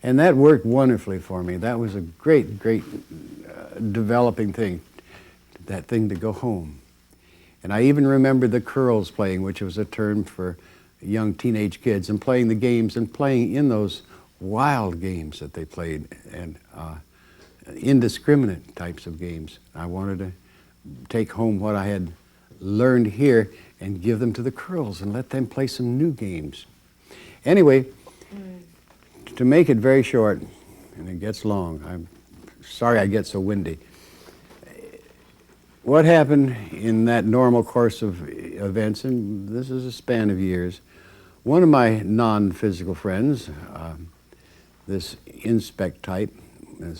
And that worked wonderfully for me. That was a great, great developing thing, that thing to go home. And I even remember the curls playing, which was a term for young teenage kids, and playing the games and playing in those wild games that they played, and indiscriminate types of games. I wanted to take home what I had learned here and give them to the curls and let them play some new games. Anyway, to make it very short, and it gets long, I'm sorry I get so windy. What happened in that normal course of events, and this is a span of years, one of my non-physical friends, this inspect type,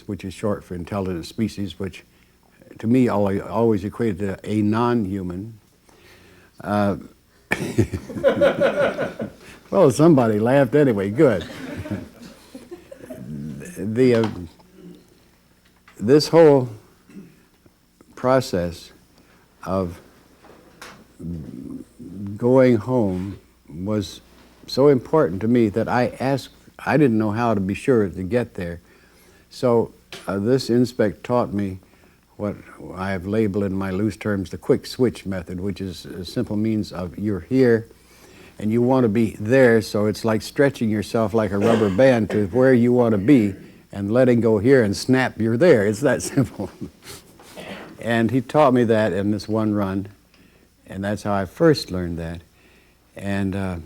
which is short for intelligent species, which to me always equated to a non-human. Well, somebody laughed anyway, good. This whole process of going home was so important to me that I didn't know how to be sure to get there. So this inspect taught me what I have labeled in my loose terms the quick switch method, which is a simple means of you're here and you want to be there, so it's like stretching yourself like a rubber band to where you want to be and letting go here and snap, you're there. It's that simple. And he taught me that in this one run, and that's how I first learned that. And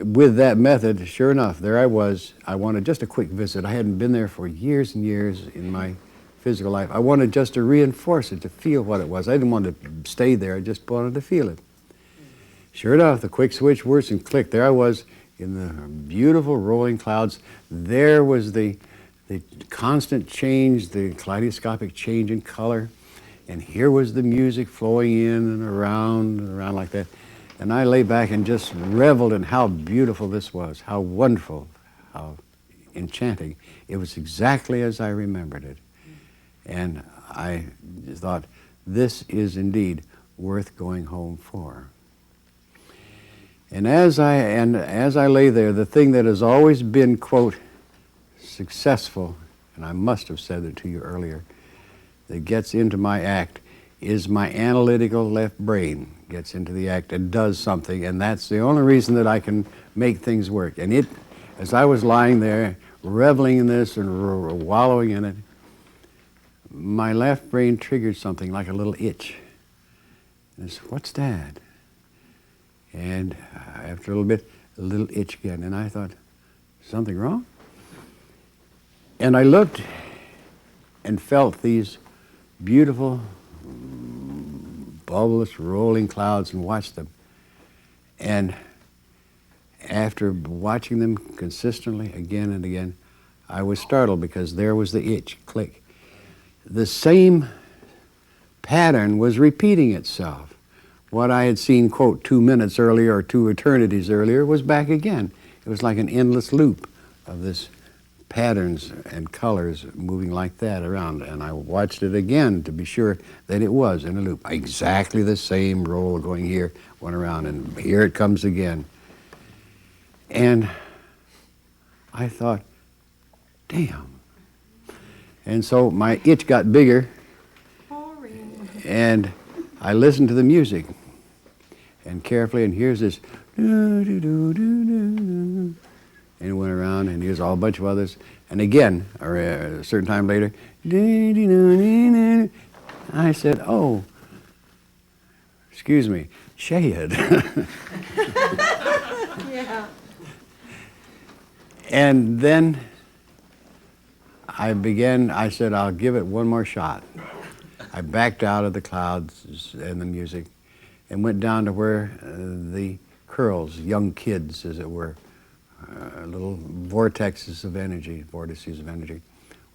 with that method, sure enough, there I was. I wanted just a quick visit. I hadn't been there for years and years in my physical life. I wanted just to reinforce it, to feel what it was. I didn't want to stay there. I just wanted to feel it. Sure enough, the quick switch works and clicked. There I was in the beautiful rolling clouds. There was the constant change, the kaleidoscopic change in color. And here was the music flowing in and around like that. And I lay back and just reveled in how beautiful this was, how wonderful, how enchanting. It was exactly as I remembered it. And I thought, this is indeed worth going home for. And as I lay there, the thing that has always been, quote, successful, and I must have said it to you earlier, that gets into my act is my analytical left brain gets into the act and does something, and that's the only reason that I can make things work. And it, as I was lying there, reveling in this and wallowing in it, my left brain triggered something like a little itch. And I said, what's that? And after a little bit, a little itch again, and I thought, something wrong? And I looked and felt these beautiful, bubbleless, rolling clouds and watched them. And after watching them consistently again and again, I was startled because there was the itch, click. The same pattern was repeating itself. What I had seen, quote, 2 minutes earlier or 2 eternities earlier was back again. It was like an endless loop of this patterns and colors moving like that around. And I watched it again to be sure that it was in a loop. Exactly the same roll going here, went around, and here it comes again. And I thought, damn. And so my itch got bigger, and I listened to the music, and carefully, and here's this, and it went around, and here's all a bunch of others, and again, or a certain time later, I said, oh, excuse me, shade. Yeah. And then I said, I'll give it one more shot. I backed out of the clouds and the music and went down to where the curls, young kids as it were, little vortices of energy, were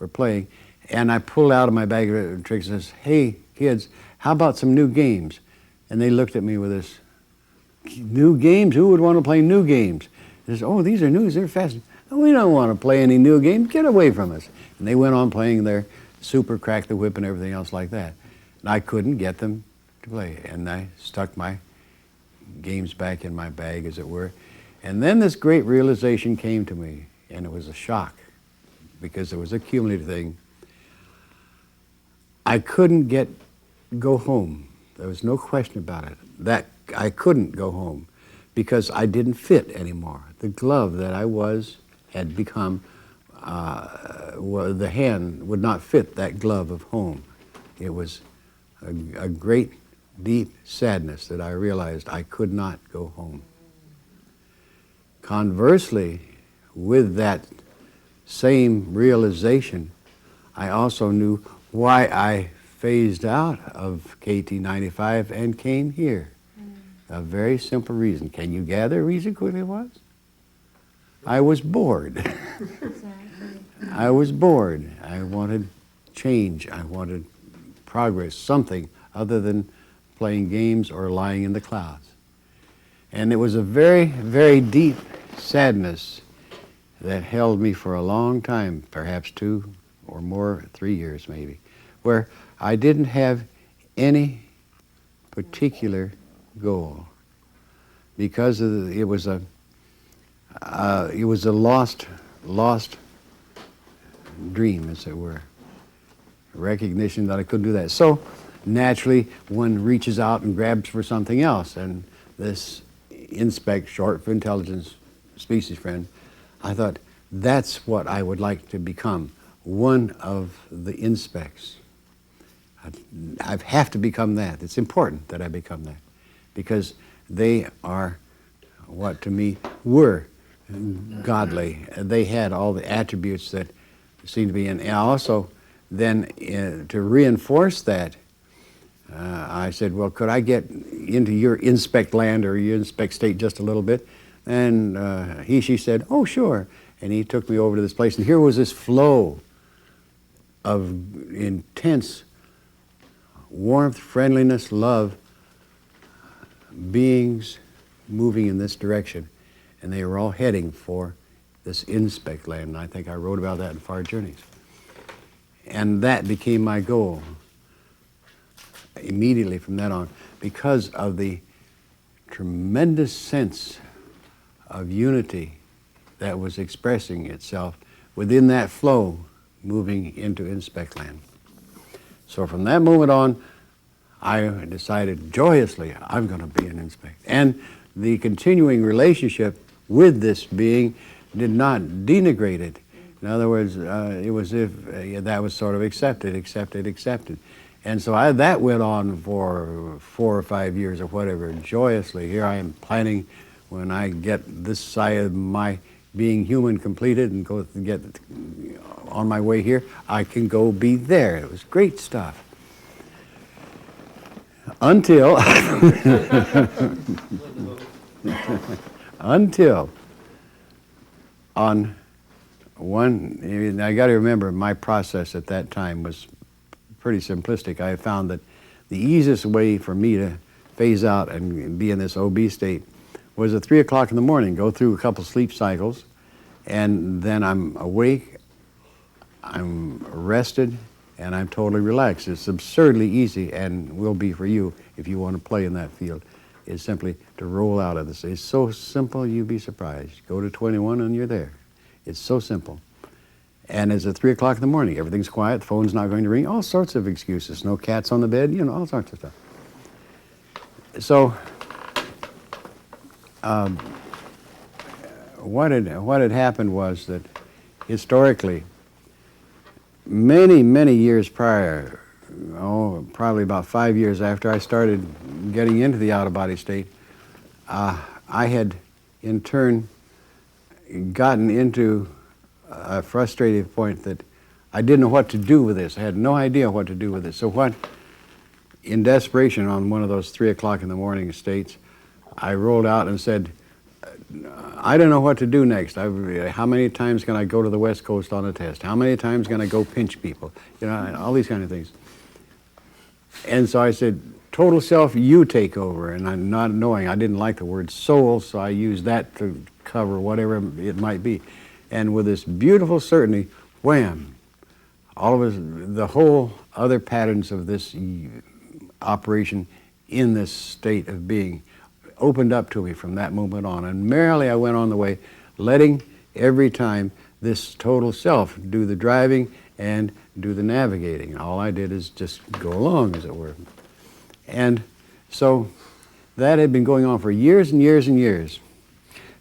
playing. And I pulled out of my bag of tricks and says, hey kids, how about some new games? And they looked at me with this, new games? Who would want to play new games? They said, oh, these are new, they're fast. We don't want to play any new games, get away from us. And they went on playing their Super Crack the Whip and everything else like that. And I couldn't get them to play. And I stuck my games back in my bag, as it were. And then this great realization came to me, and it was a shock because it was a cumulative thing. I couldn't go home. There was no question about it. That I couldn't go home because I didn't fit anymore. The glove that I was had become, the hand would not fit that glove of home. It was a great, deep sadness that I realized I could not go home. Conversely, with that same realization, I also knew why I phased out of KT95 and came here. A very simple reason. Can you gather a reason quickly was? I was bored. I was bored. I wanted change. I wanted progress, something other than playing games or lying in the clouds. And it was a very, very deep sadness that held me for a long time, perhaps 2 or more, 3 years maybe, where I didn't have any particular goal because it was a lost dream, as it were. Recognition that I couldn't do that. So naturally, one reaches out and grabs for something else, and this inspect, short for intelligence, species friend, I thought that's what I would like to become, one of the inspects. I have to become that. It's important that I become that because they are what to me were godly. They had all the attributes that seem to be, and also then to reinforce that, I said, well, could I get into your inspect land or your inspect state just a little bit? And she said, oh, sure. And he took me over to this place, and here was this flow of intense warmth, friendliness, love, beings moving in this direction. And they were all heading for this inspect land. And I think I wrote about that in Far Journeys. And that became my goal immediately from then on because of the tremendous sense of unity that was expressing itself within that flow moving into inspect land. So from that moment on, I decided joyously I'm going to be an inspect. And the continuing relationship with this being did not denigrate it. In other words, it was if that was sort of accepted. And so that went on for 4 or 5 years or whatever, joyously. Here I am planning when I get this side of my being human completed and go get on my way here, I can go be there. It was great stuff. Until on one, I got to remember my process at that time was pretty simplistic. I found that the easiest way for me to phase out and be in this OB state was at 3 o'clock in the morning, go through a couple sleep cycles, and then I'm awake, I'm rested, and I'm totally relaxed. It's absurdly easy and will be for you if you want to play in that field. It's simply to roll out of this. It's so simple you'd be surprised. Go to 21 and you're there. It's so simple. And it's at 3 o'clock in the morning. Everything's quiet, the phone's not going to ring, all sorts of excuses. No cats on the bed, all sorts of stuff. So what had happened was that historically, many years prior, probably about 5 years after I started getting into the out-of-body state, I had in turn gotten into a frustrated point that I didn't know what to do with this. I had no idea what to do with it. So in desperation on one of those 3 o'clock in the morning states, I rolled out and said, I don't know what to do next. How many times can I go to the West Coast on a test? How many times can I go pinch people? All these kind of things. And so I said, total self, you take over. And I'm not knowing, I didn't like the word soul, so I used that to cover whatever it might be. And with this beautiful certainty, wham, all of us, the whole other patterns of this operation in this state of being opened up to me from that moment on. And merrily I went on the way, letting every time this total self do the driving and do the navigating. All I did is just go along, as it were. And so that had been going on for years and years and years.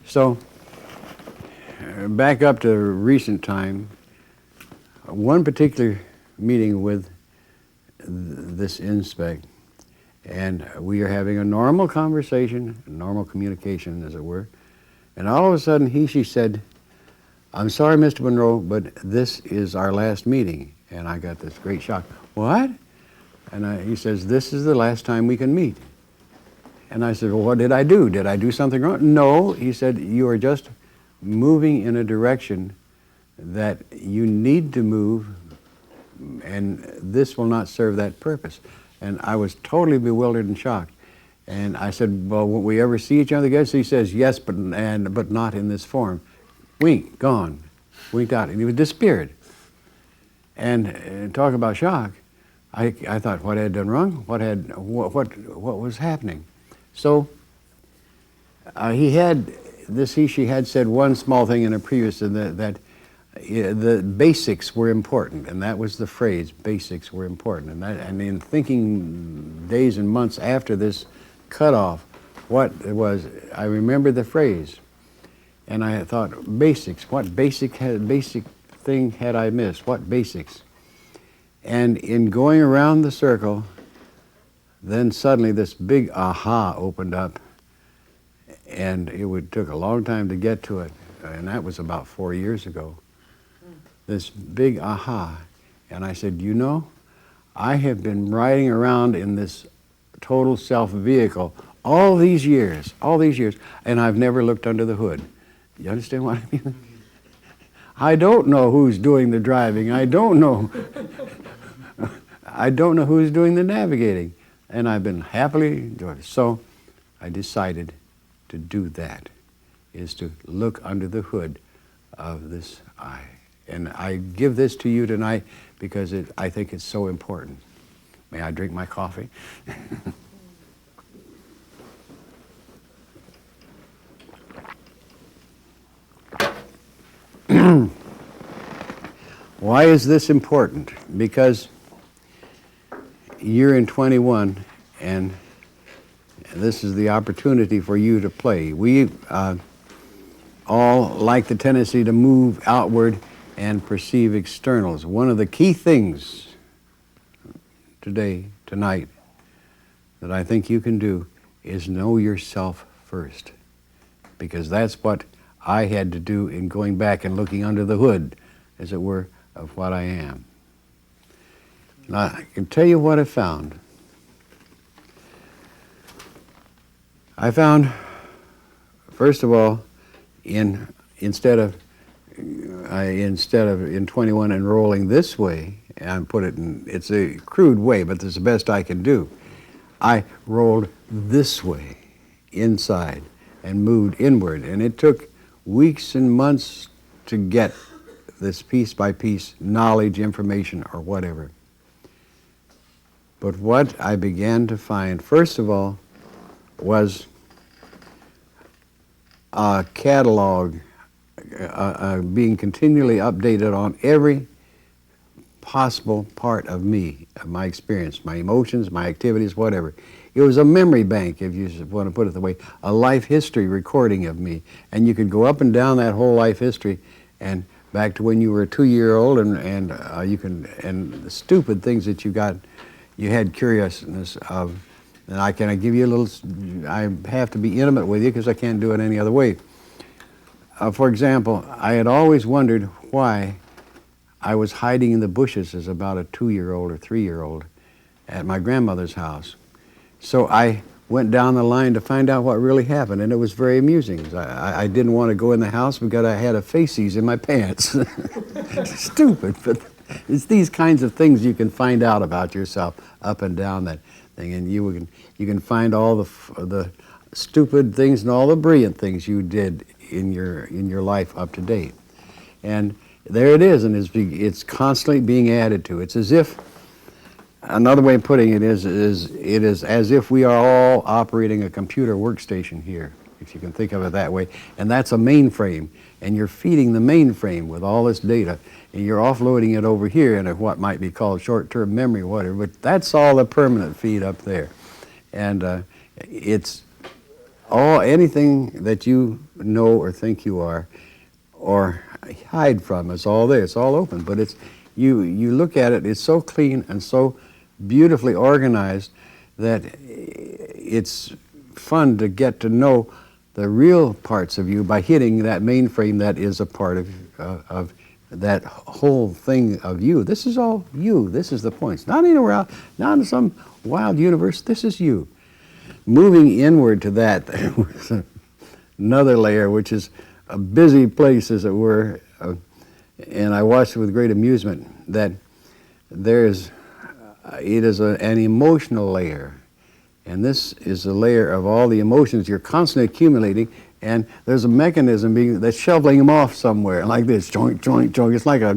So back up to recent time, one particular meeting with this inspect, and we are having a normal conversation, normal communication, as it were, and all of a sudden she said, "I'm sorry, Mr. Monroe, but this is our last meeting." And I got this great shock. "What?" And he says, "This is the last time we can meet." And I said, "Well, what did I do? Did I do something wrong?" "No," he said, "you are just moving in a direction that you need to move, and this will not serve that purpose." And I was totally bewildered and shocked. And I said, "Well, will we ever see each other again?" So he says, "Yes, but not in this form." Wink, gone, winked out, and he was disappeared. And talk about shock. I thought, what had done wrong? What was happening? So she had said one small thing in a previous, that the basics were important, and that was the phrase, basics were important. And in thinking days and months after this cutoff, what it was, I remember the phrase, and I thought, basics, what basic thing had I missed? What basics? And in going around the circle, then suddenly this big aha opened up, and it took a long time to get to it, and that was about 4 years ago. This big aha. And I said, "You know, I have been riding around in this total self vehicle all these years, and I've never looked under the hood." You understand what I mean? I don't know who's doing the driving. I don't know who's doing the navigating. And I've been happily enjoying it. So I decided to do that, is to look under the hood of this I. And I give this to you tonight because I think it's so important. May I drink my coffee? Why is this important? Because you're in 21, and this is the opportunity for you to play. We all like the tendency to move outward and perceive externals. One of the key things tonight, that I think you can do is know yourself first. Because that's what I had to do in going back and looking under the hood, as it were, of what I am. Now, I can tell you what I found. I found, first of all, instead of in 21 enrolling this way, and it's a crude way, but it's the best I can do. I rolled this way, inside, and moved inward, and it took weeks and months to get this piece by piece knowledge, information, or whatever. But what I began to find, first of all, was a catalog being continually updated on every possible part of me, of my experience, my emotions, my activities, whatever. It was a memory bank, if you want to put it that way, a life history recording of me. And you could go up and down that whole life history, and back to when you were a 2-year-old, and the stupid things that you had curiousness of. And I give you a little, I have to be intimate with you because I can't do it any other way. For example, I had always wondered why I was hiding in the bushes as about a 2-year-old or 3-year-old at my grandmother's house. So I went down the line to find out what really happened, and it was very amusing. I didn't want to go in the house because I had a faces in my pants. Stupid, but it's these kinds of things you can find out about yourself up and down that thing, and you can find all the stupid things and all the brilliant things you did in your life up to date. And there it is, and it's constantly being added to. It's as if Another way of putting it is it is as if we are all operating a computer workstation here, if you can think of it that way. And that's a mainframe, and you're feeding the mainframe with all this data, and you're offloading it over here in what might be called short-term memory or whatever, but that's all the permanent feed up there. And it's all, anything that you know or think you are or hide from, it's all there, it's all open, but it's, you look at it, it's so clean and so beautifully organized that it's fun to get to know the real parts of you by hitting that mainframe that is a part of that whole thing of you. This is all you. This is the points. Not anywhere else, not in some wild universe. This is you. Moving inward to that was another layer, which is a busy place, as it were, and I watched with great amusement that there's it is an emotional layer, and this is a layer of all the emotions you're constantly accumulating, and there's a mechanism that's shoveling them off somewhere, like this, joink, joink, joink. It's like a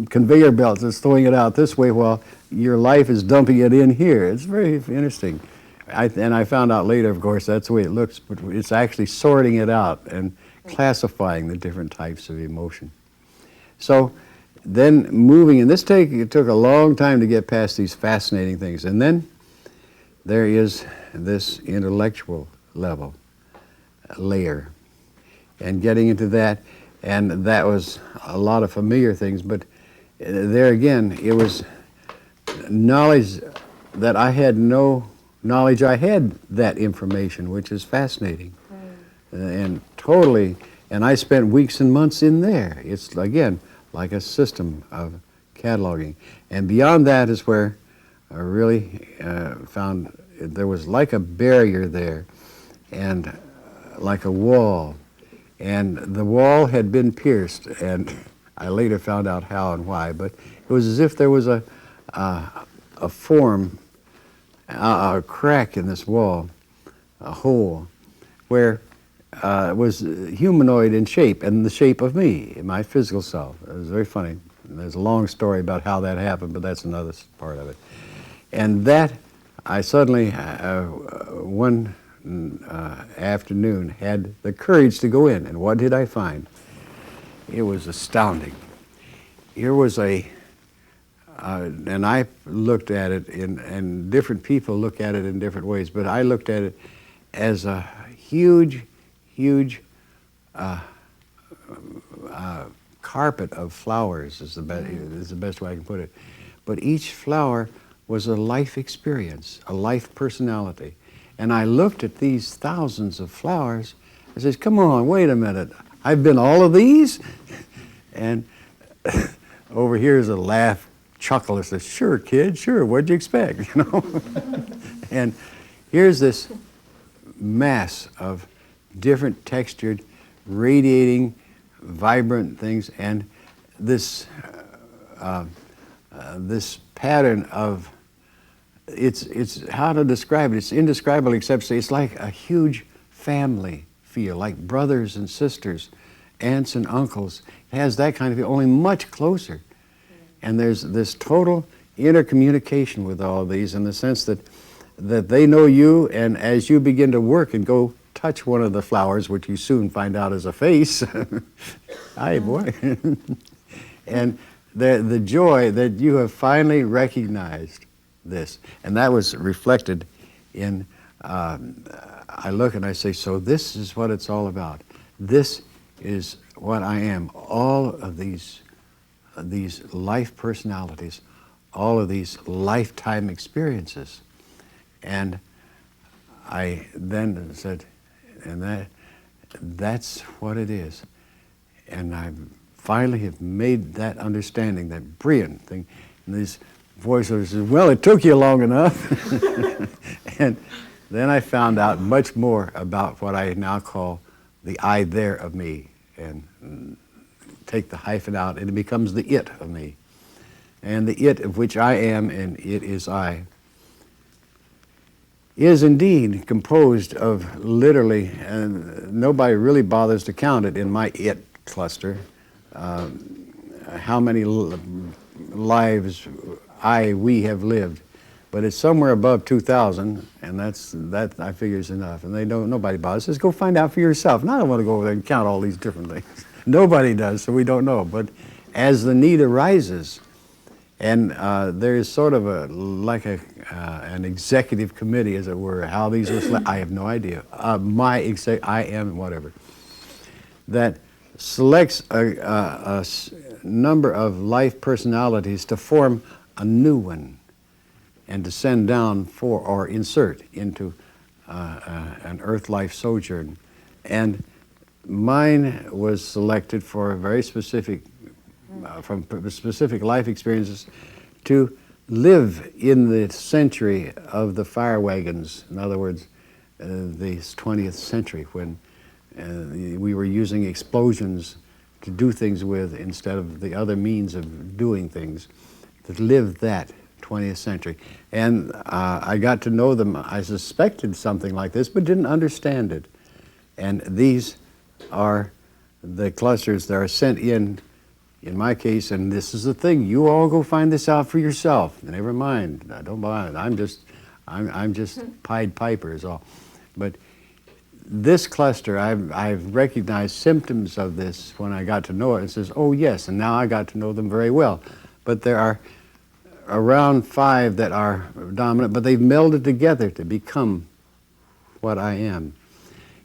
conveyor belt that's throwing it out this way while your life is dumping it in here. It's very interesting. And I found out later, of course, that's the way it looks, but it's actually sorting it out and classifying the different types of emotion. So then moving, and it took a long time to get past these fascinating things. And then there is this intellectual level, layer, and getting into that, and that was a lot of familiar things, but there again, it was knowledge that I had no knowledge I had that information, which is fascinating. And totally, and I spent weeks and months in there. It's, again, like a system of cataloging. And beyond that is where I really found there was like a barrier there, and like a wall. And the wall had been pierced, and I later found out how and why, but it was as if there was a form, a crack in this wall, a hole, where it was humanoid in shape, and the shape of me, my physical self. It was very funny. And there's a long story about how that happened, but that's another part of it. And that, I suddenly, one afternoon, had the courage to go in, and what did I find? It was astounding. Here was and I looked at it, and different people look at it in different ways, but I looked at it as a huge, huge carpet of flowers, is the best way I can put it. But each flower was a life experience, a life personality. And I looked at these thousands of flowers, I said, come on, wait a minute, I've been all of these? And over here is a laugh, chuckle. I said, sure, kid, sure, what'd you expect, you know? And here's this mass of different textured, radiating, vibrant things, and this this pattern of, it's how to describe it, it's indescribable except say it's like a huge family feel, like brothers and sisters, aunts and uncles. It has that kind of feel, only much closer. And there's this total intercommunication with all of these in the sense that they know you, and as you begin to work and go touch one of the flowers, which you soon find out is a face, hi boy, and the joy that you have finally recognized this. And that was reflected in, I look and I say, so this is what it's all about. This is what I am. All of these life personalities, all of these lifetime experiences. And I then said, and that's what it is. And I finally have made that understanding, that brilliant thing. And these voiceovers said, well, it took you long enough. And then I found out much more about what I now call the I there of me, and take the hyphen out, and it becomes the it of me. And the it of which I am, and it is I, is indeed composed of literally, and nobody really bothers to count it in my it cluster, how many lives we have lived. But it's somewhere above 2,000, and that I figure is enough. And nobody bothers. Says, go find out for yourself. And I don't want to go over there and count all these different things. Nobody does, so we don't know. But as the need arises, and there is sort of an executive committee, as it were, how these are I have no idea. I am whatever. That selects a number of life personalities to form a new one and to send down for or insert into an earth life sojourn. And mine was selected for a very specific, from specific life experiences, to live in the century of the fire wagons. In other words, the 20th century, when we were using explosions to do things with instead of the other means of doing things, to live that 20th century. And I got to know them. I suspected something like this, but didn't understand it. And these are the clusters that are sent in my case, and this is the thing, you all go find this out for yourself. Never mind, I don't mind. I'm just Pied Piper is all. But this cluster, I've recognized symptoms of this when I got to know it. It says, oh yes, and now I got to know them very well. But there are around 5 that are dominant, but they've melded together to become what I am.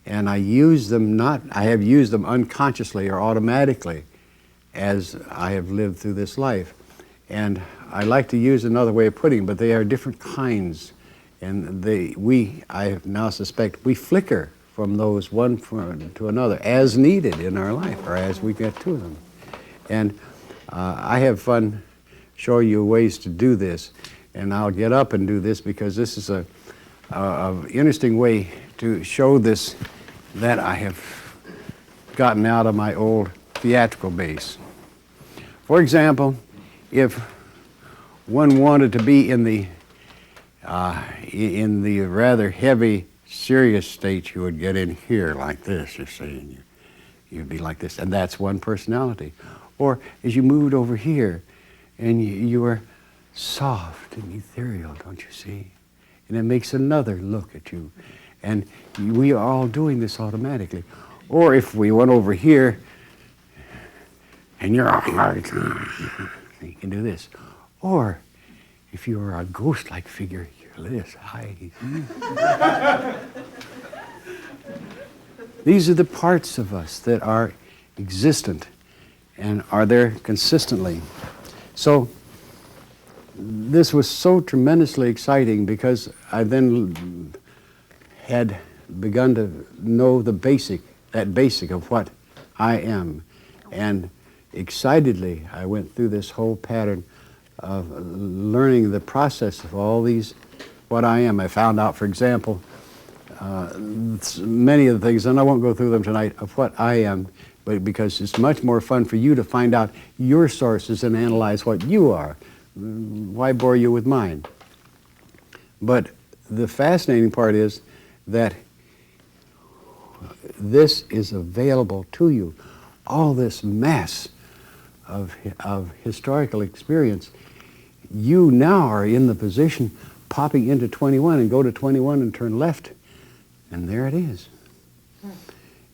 And I use them I have used them unconsciously or automatically as I have lived through this life. And I like to use another way of putting it, but they are different kinds. And I now suspect, we flicker from those one to another as needed in our life, or as we get to them. And I have fun showing you ways to do this. And I'll get up and do this because this is a interesting way to show this that I have gotten out of my old theatrical base. For example, if one wanted to be in the rather heavy, serious state, you would get in here like this, you see, and you'd be like this, and that's one personality. Or as you moved over here, and you were soft and ethereal, don't you see? And it makes another look at you. And we are all doing this automatically. Or if we went over here, and you're you can do this. Or if you are a ghost-like figure, you're this. Hi. These are the parts of us that are existent and are there consistently. So this was so tremendously exciting because I then had begun to know that basic of what I am. And excitedly, I went through this whole pattern of learning the process of all these, what I am. I found out, for example, many of the things, and I won't go through them tonight, of what I am, but because it's much more fun for you to find out your sources and analyze what you are. Why bore you with mine? But the fascinating part is that this is available to you. All this mass of historical experience, you now are in the position popping into 21 and go to 21 and turn left, and there it is.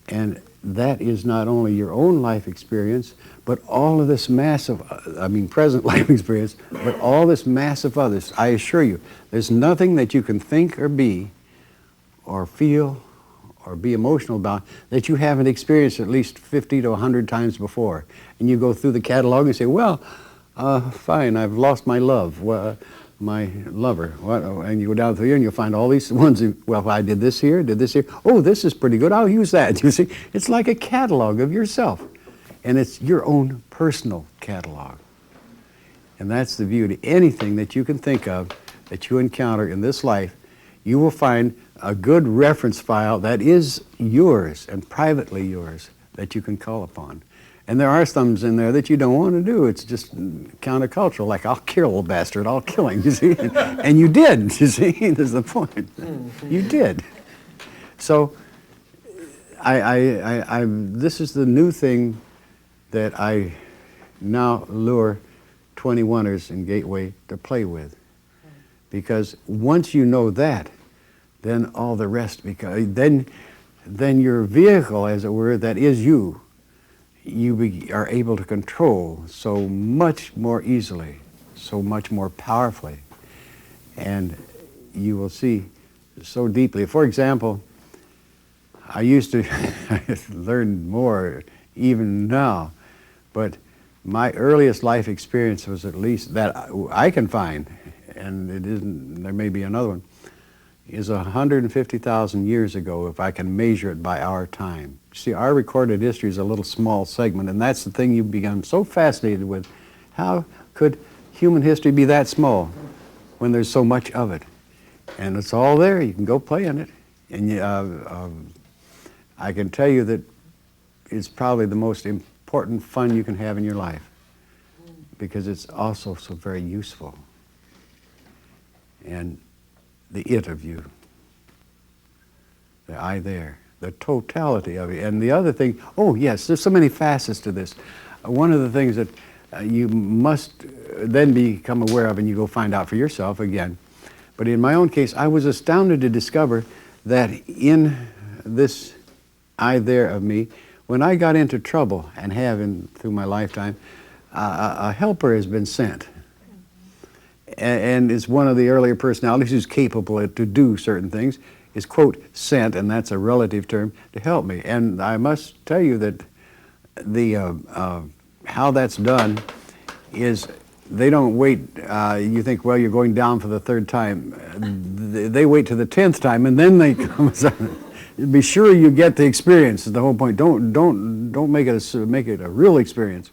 And that is not only your own life experience, but all of this mass of, present life experience, but all this mass of others. I assure you, there's nothing that you can think or be or feel or be emotional about that you haven't experienced at least 50 to 100 times before. And you go through the catalog and say, well, fine, I've lost my love, my lover. And you go down through here and you'll find all these ones, well, I did this here. Oh, this is pretty good, I'll use that. You see, it's like a catalog of yourself. And it's your own personal catalog. And that's the beauty. Anything that you can think of that you encounter in this life, you will find a good reference file that is yours and privately yours that you can call upon. And there are some in there that you don't want to do. It's just countercultural, like, I'll kill a bastard, I'll kill him, you see. And you did, you see, that's the point. You did. So this is the new thing that I now lure 21ers in Gateway to play with. Because once you know that, then all the rest, because then your vehicle, as it were, that is you, are able to control so much more easily, so much more powerfully. And you will see so deeply. For example, I used to learn more even now, but my earliest life experience was, at least that I can find, and it isn't, there may be another one, is 150,000 years ago, if I can measure it by our time. See, our recorded history is a little small segment, and that's the thing you become so fascinated with. How could human history be that small when there's so much of it? And it's all there. You can go play in it. And I can tell you that it's probably the most important fun you can have in your life, because it's also so very useful. And the it of you, the I there, the totality of it. And the other thing, oh yes, there's so many facets to this. One of the things that you must then become aware of, and you go find out for yourself again. But in my own case, I was astounded to discover that in this I there of me, when I got into trouble, and have through my lifetime, a helper has been sent. And is one of the earlier personalities who's capable to do certain things, is, quote, sent, and that's a relative term, to help me. And I must tell you that how that's done is, they don't wait, you think, well, you're going down for the third time. They wait to the 10th time, and then they come. Be sure you get the experience is the whole point. Don't make it a real experience.